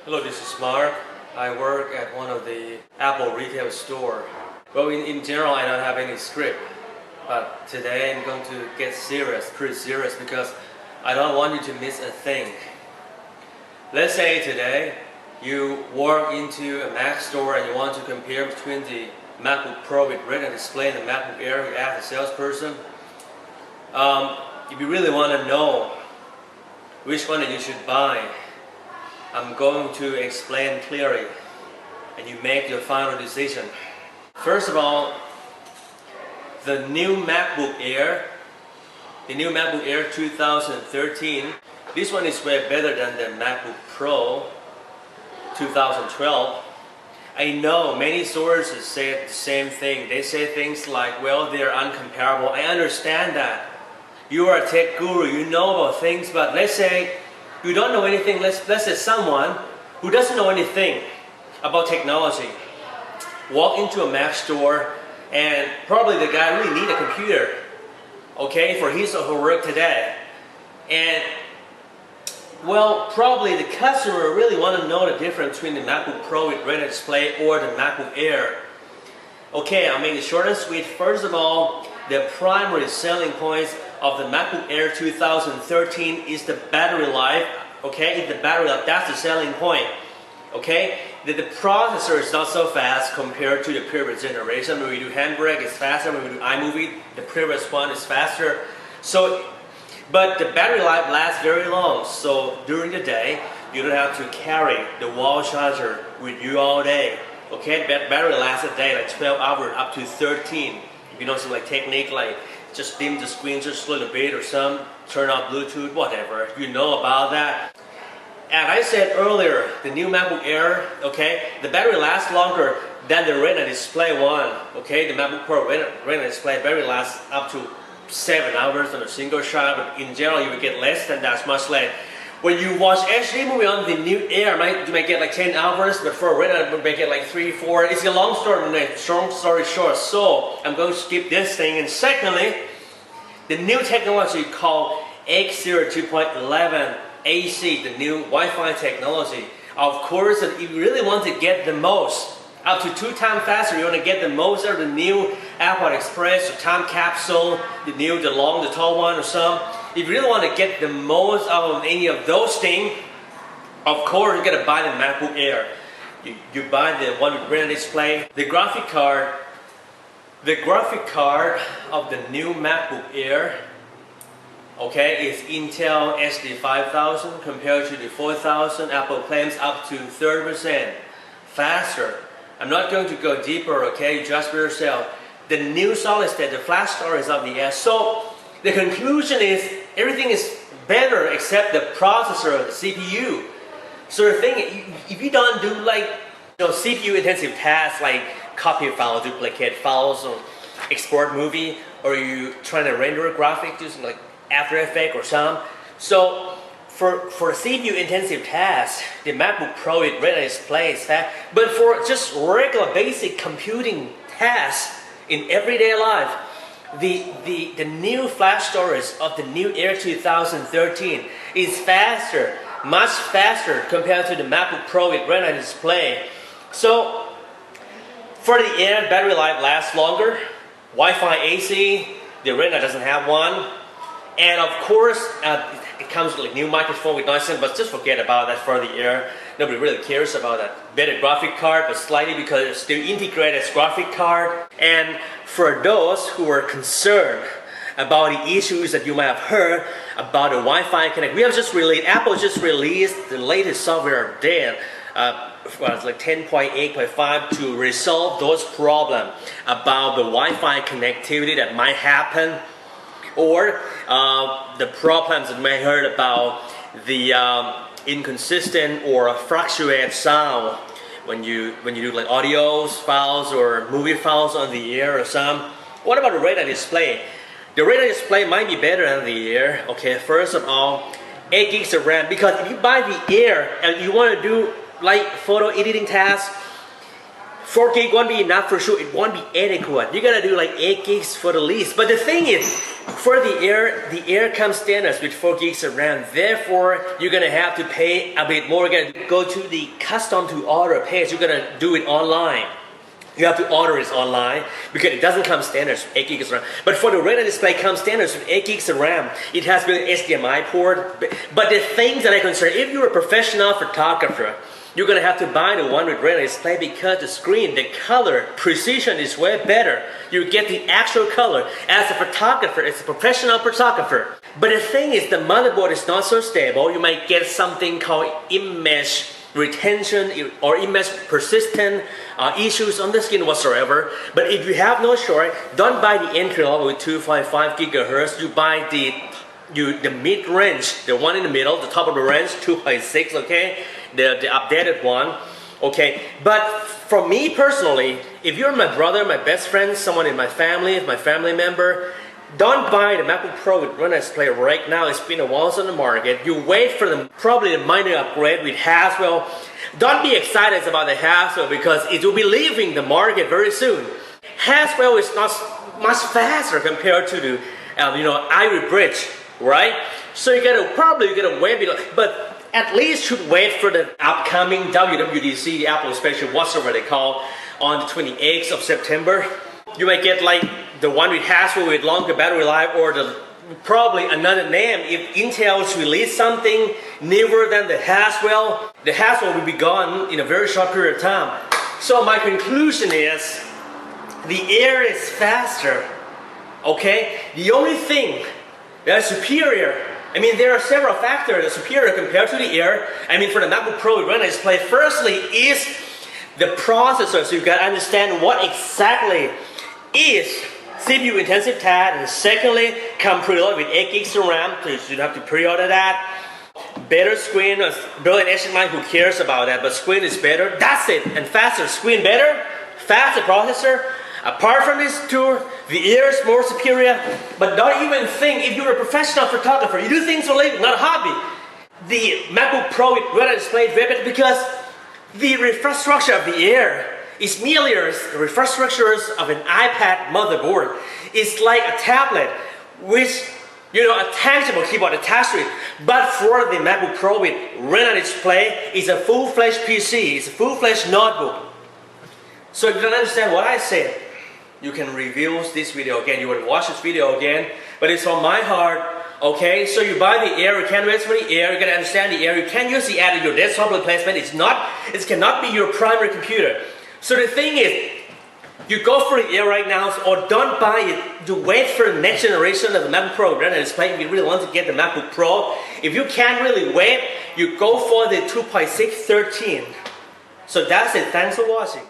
Hello, this is Mark. I work at one of the Apple retail store. Well, in general, I don't have any script, but today I'm going to get serious, pretty serious, because I don't want you to miss a thing. Let's say today you walk into a Mac store and you want to compare between the Macbook Pro with Retina display and the Macbook Air. You ask the salesperson. If you really want to know which one that you should buy, I'm going to explain clearly and you make your final decision. First of all, the new MacBook Air, 2013, this one is way better than the MacBook Pro 2012. I know many sources say the same thing. They say things like, well, they're uncomparable. I understand that. You are a tech guru, you know about things, but let's say you don't know anything. Let's say someone who doesn't know anything about technology walk into a Mac store, and probably the guy really need a computer, okay, for his or her work today. And well, probably the customer really want to know the difference between the MacBook Pro with Retina display or the MacBook Air. Okay, I'll make it short and sweet. First of all, the primary selling points of the MacBook Air 2013 is the battery life. Okay, it's the battery life, that's the selling point. Okay, the processor is not so fast compared to the previous generation. When we do Handbrake, it's faster. When we do iMovie, the previous one is faster. So, but the battery life lasts very long. So during the day, you don't have to carry the wall charger with you all day. Okay, battery lasts a day, like 12 hours up to 13. If you know some like technique, like just dim the screen just a little bit or some, turn off Bluetooth, whatever. You know about that. And I said earlier, the new MacBook Air, okay, the battery lasts longer than the Retina display one. Okay, the MacBook Pro Retina display battery lasts up to 7 hours on a single shot, but in general you will get less than that, much less. When you watch HD movie on the new Air, you might get like 10 hours, but for Retina you might get like 3, 4. It's a long story short, so I'm going to skip this thing. And secondly, the new technology called X0 2.11 AC, the new Wi-Fi technology. Of course, if you really want to get the most, up to 2 times faster, you want to get the most out of the new Apple Express or time capsule, the long, the tall one or some. If you really want to get the most out of any of those things, of course you gotta buy the MacBook Air. You buy the one with Retina display. The graphic card of the new MacBook Air, okay, is Intel SD 5000 compared to the 4000. Apple claims up to 30% faster. I'm not going to go deeper, okay, just for yourself. The new solid state, the flash storage of the S. So the conclusion is everything is better except the processor, the CPU. So the thing, if you don't do like CPU intensive tasks like copy file, duplicate files, or export movie, or you trying to render a graphic using like After Effects or some. So for CPU intensive tasks, the MacBook Pro with Retina display is fast. But for just regular basic computing tasks in everyday life, the new flash storage of the new Air 2013 is faster, much faster compared to the MacBook Pro with Retina display. So for the Air, battery life lasts longer. Wi-Fi AC, the Retina doesn't have one. And of course, it comes with a new microphone with noise, but just forget about that for the Air. Nobody really cares about that. Better graphic card, but slightly because it's still integrated as graphic card. And for those who are concerned about the issues that you might have heard about the Wi-Fi connect, Apple just released the latest software update. It's like 10.8.5 to resolve those problems about the Wi-Fi connectivity that might happen, or the problems that you may heard about the inconsistent or fluctuated sound when you do like audio files or movie files on the Air or some. What about the Retina display? The Retina display might be better than the Air. Okay, first of all, 8 gigs of RAM, because if you buy the Air and you want to do like photo editing tasks, 4 gig won't be enough for sure. It won't be adequate. You gotta do like 8 gigs for the least. But the thing is, for the Air comes standards with 4 gigs of RAM. Therefore, you're gonna have to pay a bit more. You're gonna go to the custom to order page. You're gonna do it online. You have to order it online because it doesn't come standards with 8 gigs of RAM. But for the Retina display comes standards with 8 gigs of RAM. It has built HDMI port. But the things that I concern, if you're a professional photographer, you're gonna have to buy the one with Retina display because the screen, the color precision is way better. You get the actual color. As a photographer, as a professional photographer. But the thing is, the motherboard is not so stable. You might get something called image retention or image persistent issues on the screen whatsoever. But if you have no choice, don't buy the entry level with 255 gigahertz. You buy the mid-range, the one in the middle, the top of the range, 2.6, okay? The updated one, okay? But for me personally, if you're my brother, my best friend, someone in my family, my family member, don't buy the MacBook Pro with Retina display right now. It's been a while on the market. You wait for probably the minor upgrade with Haswell. Don't be excited about the Haswell because it will be leaving the market very soon. Haswell is not much faster compared to the Ivy Bridge, right? So you gotta wait, but at least should wait for the upcoming WWDC, the Apple Special, whatever they call, on the 28th of September. You might get like the one with Haswell with longer battery life, or probably another name. If Intel's release something newer than the Haswell will be gone in a very short period of time. So my conclusion is, the Air is faster, okay? The only thing that is superior, I mean, there are several factors that are superior compared to the Air. I mean, for the MacBook Pro with Retina display, firstly is the processor. So you've got to understand what exactly is CPU intensive task, and secondly, come preloaded with 8 gigs of RAM, so you should have to pre-order that. Better screen, brilliant HDMI, who cares about that, but screen is better, that's it, and faster. Screen better, faster processor. Apart from this two, the Air is more superior, but don't even think, if you're a professional photographer, you do things for a living, not a hobby. The MacBook Pro with Retina display is very better because the refresh structure of the Air is merely the refresh structures of an iPad motherboard. It's like a tablet with a tangible keyboard attached to it. But for the MacBook Pro with Retina display, it's a full-fledged PC, it's a full-fledged notebook. So if you don't understand what I said, you can review this video again, you will watch this video again, but it's from my heart, okay? So you buy the Air, you can't wait for the Air, you gotta understand the Air, you can't use the Air as your desktop replacement, it cannot be your primary computer. So the thing is, you go for the Air right now, or don't buy it, to wait for the next generation of the MacBook Pro Retina display if you really want to get the MacBook Pro. If you can't really wait, you go for the 2.6 13. So that's it, thanks for watching.